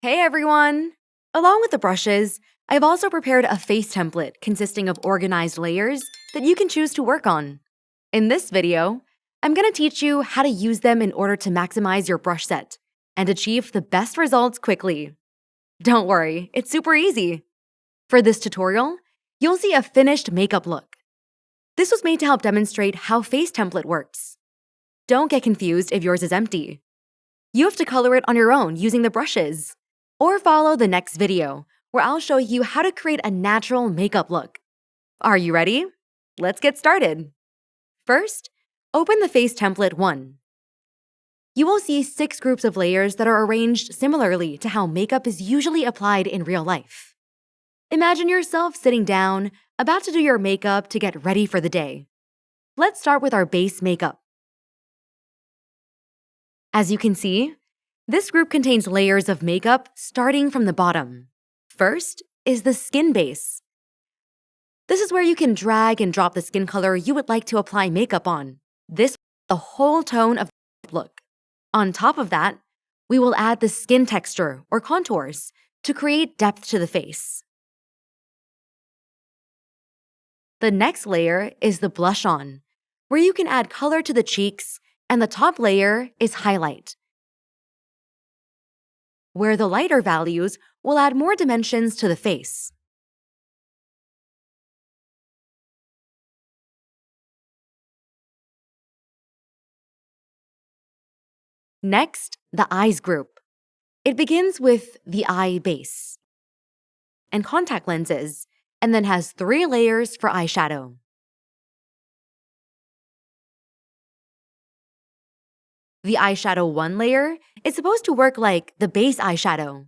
Hey everyone! Along with the brushes, I've also prepared a face template consisting of organized layers that you can choose to work on. In this video, I'm going to teach you how to use them in order to maximize your brush set and achieve the best results quickly. Don't worry, it's super easy. For this tutorial, you'll see a finished makeup look. This was made to help demonstrate how face template works. Don't get confused if yours is empty. You have to color it on your own using the brushes. Or follow the next video, where I'll show you how to create a natural makeup look. Are you ready? Let's get started. First, open the Face Template 1. You will see 6 groups of layers that are arranged similarly to how makeup is usually applied in real life. Imagine yourself sitting down, about to do your makeup to get ready for the day. Let's start with our base makeup. As you can see, this group contains layers of makeup starting from the bottom. First is the skin base. This is where you can drag and drop the skin color you would like to apply makeup on. This the whole tone of the look. On top of that, we will add the skin texture or contours to create depth to the face. The next layer is the blush on, where you can add color to the cheeks, and the top layer is highlight, where the lighter values will add more dimensions to the face. Next, the eyes group. It begins with the eye base and contact lenses, and then has 3 layers for eyeshadow. The eyeshadow 1 layer is supposed to work like the base eyeshadow.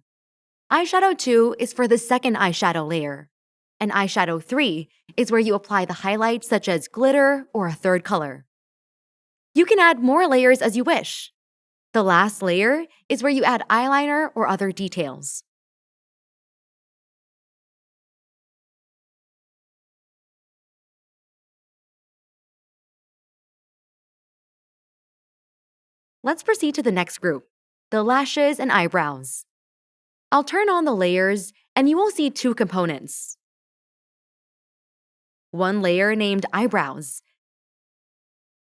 Eyeshadow 2 is for the second eyeshadow layer, and eyeshadow 3 is where you apply the highlights such as glitter or a third color. You can add more layers as you wish. The last layer is where you add eyeliner or other details. Let's proceed to the next group, the lashes and eyebrows. I'll turn on the layers and you will see 2 components. One layer named eyebrows,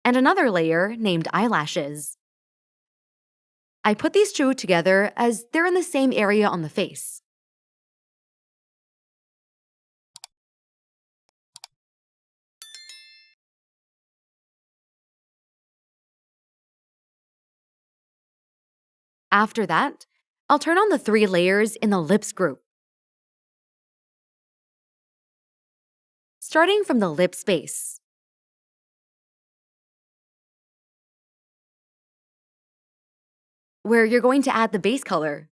and another layer named eyelashes. I put these 2 together as they're in the same area on the face. After that, I'll turn on the 3 layers in the lips group. Starting from the lips base. Where you're going to add the base color.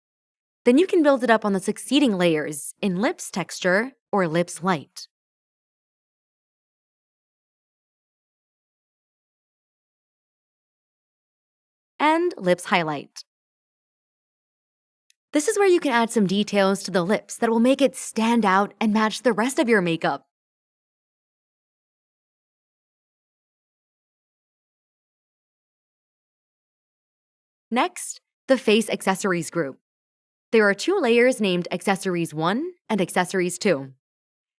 Then you can build it up on the succeeding layers in lips texture or lips light. And lips highlight. This is where you can add some details to the lips that will make it stand out and match the rest of your makeup. Next, the face accessories group. There are 2 layers named Accessories 1 and Accessories 2.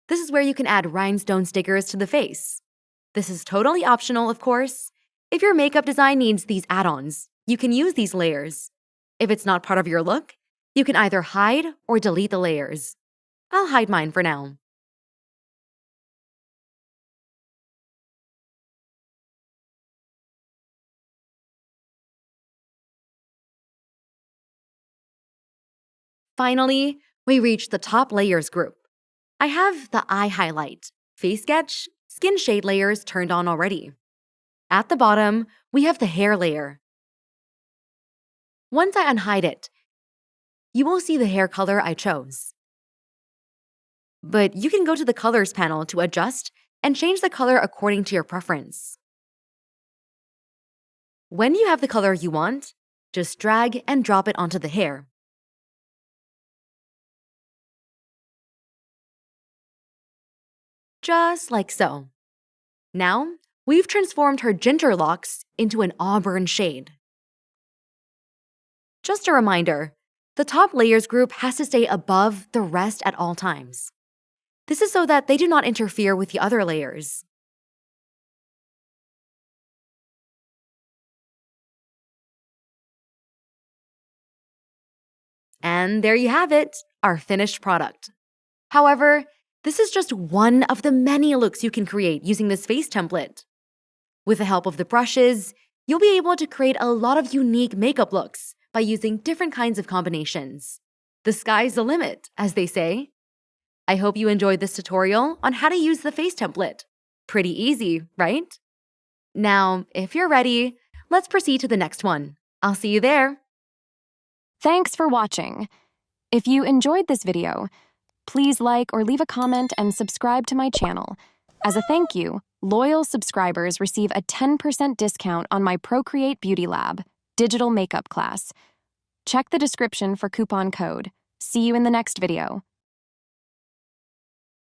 This is where you can add rhinestone stickers to the face. This is totally optional, of course. If your makeup design needs these add-ons, you can use these layers. If it's not part of your look, you can either hide or delete the layers. I'll hide mine for now. Finally, we reach the top layers group. I have the eye highlight, face sketch, skin shade layers turned on already. At the bottom, we have the hair layer. Once I unhide it, you will see the hair color I chose. But you can go to the Colors panel to adjust and change the color according to your preference. When you have the color you want, just drag and drop it onto the hair. Just like so. Now, we've transformed her ginger locks into an auburn shade. Just a reminder, The top layers group has to stay above the rest at all times. This is so that they do not interfere with the other layers. And there you have it, our finished product. However, this is just one of the many looks you can create using this face template. With the help of the brushes, you'll be able to create a lot of unique makeup looks by using different kinds of combinations. The sky's the limit, as they say. I hope you enjoyed this tutorial on how to use the face template. Pretty easy, right? Now, if you're ready, let's proceed to the next one. I'll see you there. Thanks for watching. If you enjoyed this video, please like or leave a comment and subscribe to my channel. As a thank you, loyal subscribers receive a 10% discount on my Procreate Beauty Lab digital makeup class. Check the description for coupon code. See you in the next video.